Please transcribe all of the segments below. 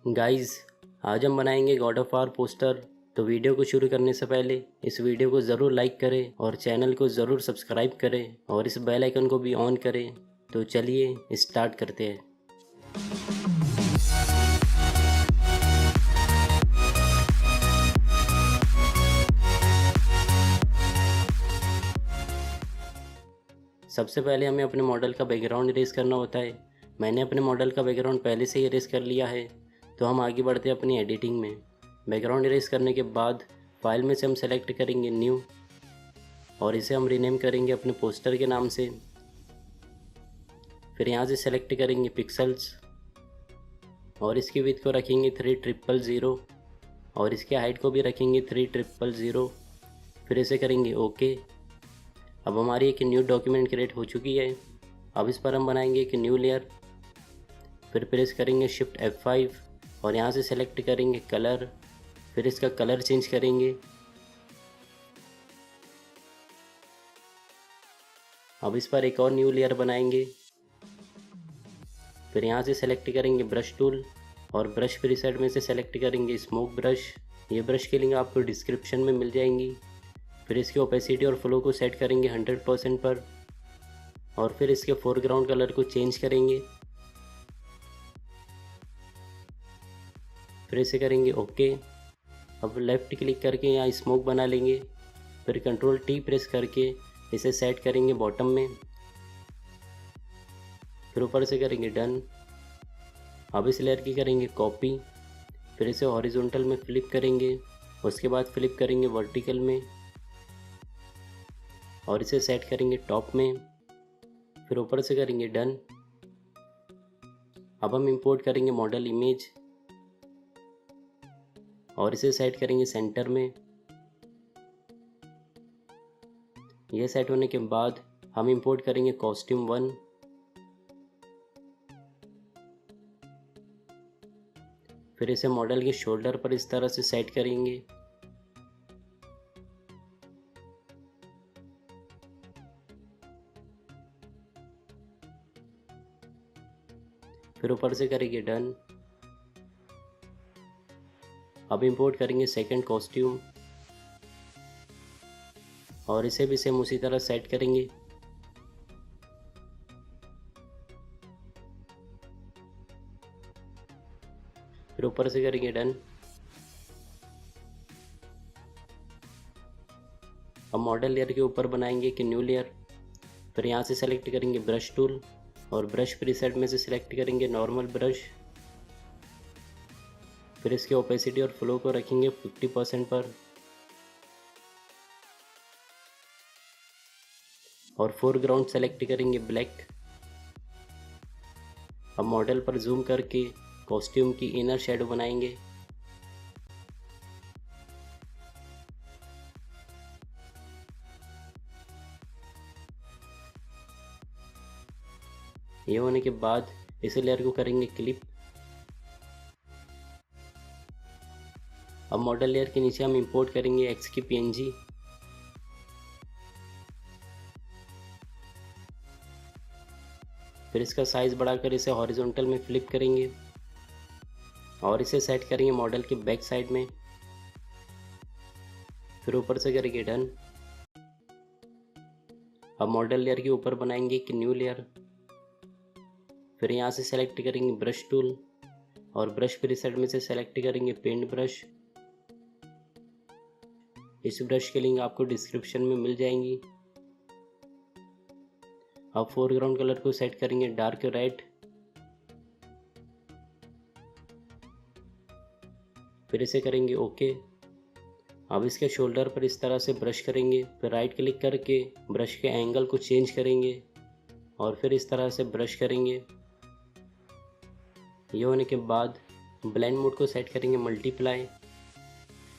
Guys, आज हम बनाएंगे गॉड ऑफ वार पोस्टर। तो वीडियो को शुरू करने से पहले इस वीडियो को ज़रूर लाइक करें और चैनल को ज़रूर सब्सक्राइब करें और इस बेल आइकन को भी ऑन करें। तो चलिए स्टार्ट करते हैं। सबसे पहले हमें अपने मॉडल का बैकग्राउंड इरेज करना होता है। मैंने अपने मॉडल का बैकग्राउंड पहले से ही इरेज कर लिया है। तो हम आगे बढ़ते हैं अपनी एडिटिंग में। बैकग्राउंड इरेज करने के बाद फाइल में से हम सेलेक्ट करेंगे न्यू और इसे हम रीनेम करेंगे अपने पोस्टर के नाम से। फिर यहाँ से सेलेक्ट करेंगे पिक्सल्स और इसकी विड्थ को रखेंगे 3000 और इसके हाइट को भी रखेंगे 3000। फिर इसे करेंगे ओके। अब हमारी एक न्यू डॉक्यूमेंट क्रिएट हो चुकी है। अब इस पर हम बनाएंगे एक न्यू लेयर। फिर प्रेस करेंगे शिफ्ट F5 और यहाँ से सेलेक्ट करेंगे कलर। फिर इसका कलर चेंज करेंगे। अब इस पर एक और न्यू लेयर बनाएंगे। फिर यहाँ से सेलेक्ट करेंगे ब्रश टूल और ब्रश प्रीसेट में से सेलेक्ट करेंगे स्मोक ब्रश। ये ब्रश की लिंक आपको डिस्क्रिप्शन में मिल जाएंगी। फिर इसकी ओपेसिटी और फ्लो को सेट करेंगे 100% पर और फिर इसके फोरग्राउंड कलर को चेंज करेंगे। फिर इसे करेंगे ओके। अब लेफ़्ट क्लिक करके यहाँ स्मोक बना लेंगे। फिर कंट्रोल T प्रेस करके इसे सेट करेंगे बॉटम में। फिर ऊपर से करेंगे डन। अब इस लेयर की करेंगे कॉपी। फिर इसे हॉरिजॉन्टल में फ्लिप करेंगे। उसके बाद फ्लिप करेंगे वर्टिकल में और इसे सेट करेंगे टॉप में। फिर ऊपर से करेंगे डन। अब हम इंपोर्ट करेंगे मॉडल इमेज और इसे सेट करेंगे सेंटर में। यह सेट होने के बाद हम इंपोर्ट करेंगे कॉस्ट्यूम 1। फिर इसे मॉडल के शोल्डर पर इस तरह से सेट करेंगे। फिर ऊपर से करेंगे डन। अब इंपोर्ट करेंगे सेकंड कॉस्ट्यूम और इसे भी सेम उसी तरह सेट करेंगे। फिर ऊपर से करेंगे डन। अब मॉडल लेयर के ऊपर बनाएंगे एक न्यू लेयर। फिर यहाँ से सेलेक्ट करेंगे ब्रश टूल और ब्रश प्रीसेट में से सिलेक्ट करेंगे नॉर्मल ब्रश। फिर इसकी ओपेसिटी और फ्लो को रखेंगे 50% पर और फोरग्राउंड सेलेक्ट करेंगे ब्लैक। अब मॉडल पर जूम करके कॉस्ट्यूम की इनर शेडो बनाएंगे। ये होने के बाद इस लेयर को करेंगे क्लिप। अब मॉडल लेयर के नीचे हम इंपोर्ट करेंगे एक्स की PNG। फिर इसका साइज बढ़ाकर इसे हॉरिजॉन्टल में फ्लिप करेंगे और इसे सेट करेंगे मॉडल के बैक साइड में। फिर ऊपर से करेंगे डन। अब मॉडल लेयर के ऊपर बनाएंगे एक न्यू लेयर। फिर यहाँ से सेलेक्ट करेंगे ब्रश टूल और ब्रश प्रीसेट में से सेलेक्ट करेंगे पेंट ब्रश। इस ब्रश की लिंक आपको डिस्क्रिप्शन में मिल जाएंगी। अब फोरग्राउंड कलर को सेट करेंगे डार्क रेड। फिर इसे करेंगे ओके। अब इसके शोल्डर पर इस तरह से ब्रश करेंगे। फिर राइट क्लिक करके ब्रश के एंगल को चेंज करेंगे और फिर इस तरह से ब्रश करेंगे। ये होने के बाद ब्लेंड मोड को सेट करेंगे मल्टीप्लाई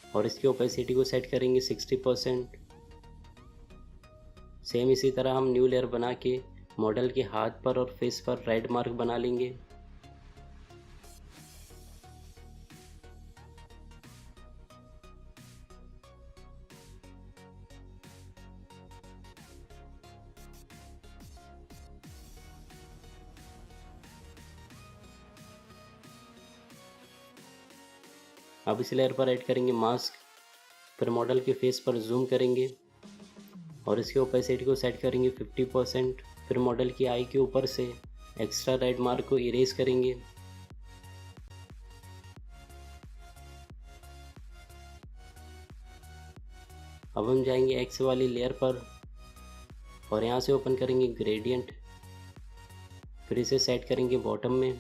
और इसकी ओपेसिटी को सेट करेंगे 60%। सेम इसी तरह हम न्यू लेयर बना के मॉडल के हाथ पर और फेस पर रेड मार्क बना लेंगे। अब इस लेयर पर ऐड करेंगे मास्क, फिर मॉडल के फेस पर जूम करेंगे और इसकी ओपेसिटी को सेट करेंगे 50%। फिर मॉडल की आई के ऊपर से एक्स्ट्रा रेड मार्क को इरेज करेंगे। अब हम जाएंगे एक्स वाली लेयर पर और यहाँ से ओपन करेंगे ग्रेडियंट, फिर इसे सेट करेंगे बॉटम में।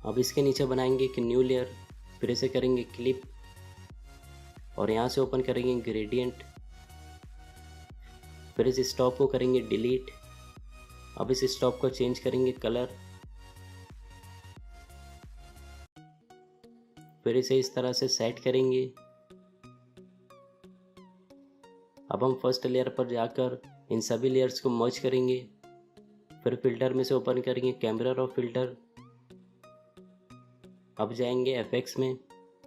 अब इसके नीचे बनाएंगे एक न्यू लेयर, फिर इसे करेंगे क्लिप और यहाँ से ओपन करेंगे ग्रेडियंट, फिर इस स्टॉप को करेंगे डिलीट। अब इस स्टॉप को चेंज करेंगे कलर, फिर इसे इस तरह से सेट करेंगे। अब हम फर्स्ट लेयर पर जाकर इन सभी लेयर्स को मर्ज करेंगे, फिर फिल्टर में से ओपन करेंगे कैमरा रॉ फिल्टर। अब जाएंगे एफएक्स में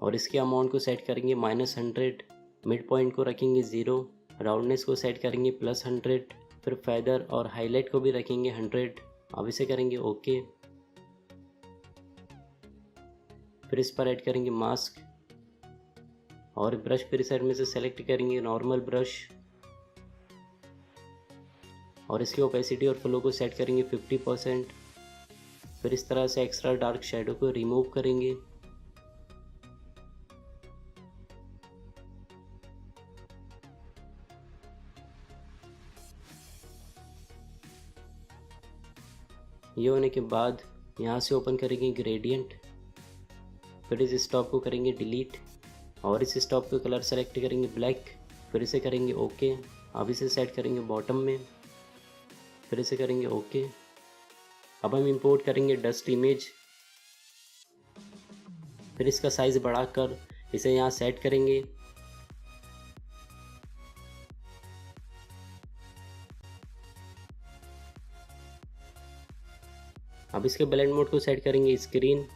और इसके अमाउंट को सेट करेंगे -100, मिड पॉइंट को रखेंगे 0, राउंडनेस को सेट करेंगे +100, फिर फेदर और हाईलाइट को भी रखेंगे 100। अब इसे करेंगे ओके। फिर इस पर ऐड करेंगे मास्क और ब्रश प्रीसेट में से सेलेक्ट करेंगे नॉर्मल ब्रश और इसकी ओपेसिटी और फ्लो को सेट करेंगे 50%। फिर इस तरह से एक्स्ट्रा डार्क शेडो को रिमूव करेंगे। ये होने के बाद यहाँ से ओपन करेंगे ग्रेडियंट, फिर इस स्टॉप को करेंगे डिलीट और इस स्टॉप को कलर सेलेक्ट करेंगे ब्लैक, फिर इसे करेंगे ओके। अब इसे सेट करेंगे बॉटम में, फिर इसे करेंगे ओके। अब हम इंपोर्ट करेंगे डस्ट इमेज, फिर इसका साइज़ बढ़ाकर इसे यहाँ सेट करेंगे। अब इसके ब्लेंड मोड को सेट करेंगे स्क्रीन।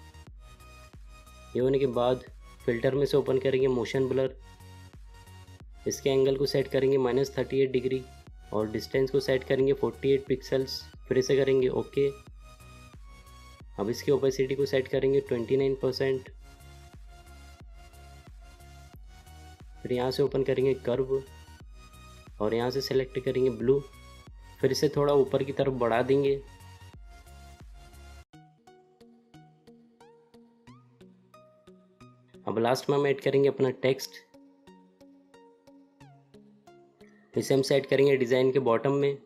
ये होने के बाद फिल्टर में से ओपन करेंगे मोशन ब्लर, इसके एंगल को सेट करेंगे -38 डिग्री और डिस्टेंस को सेट करेंगे 48 पिक्सल्स, फिर इसे करेंगे ओके। अब इसकी ओपेसिटी को सेट करेंगे 29%। फिर यहाँ से ओपन करेंगे कर्व और यहाँ से सेलेक्ट करेंगे ब्लू, फिर इसे थोड़ा ऊपर की तरफ बढ़ा देंगे। अब लास्ट में हम ऐड करेंगे अपना टेक्स्ट, इसे हम सेट करेंगे डिज़ाइन के बॉटम में।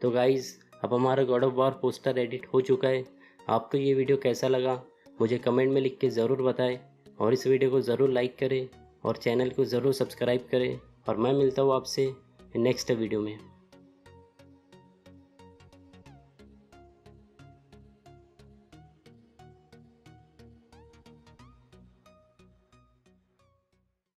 तो गाइज़ अब हमारा God of war poster edit हो चुका है। आपको ये वीडियो कैसा लगा मुझे कमेंट में लिख के ज़रूर बताएं और इस वीडियो को ज़रूर लाइक करें और चैनल को ज़रूर सब्सक्राइब करें और मैं मिलता हूँ आपसे नेक्स्ट वीडियो में।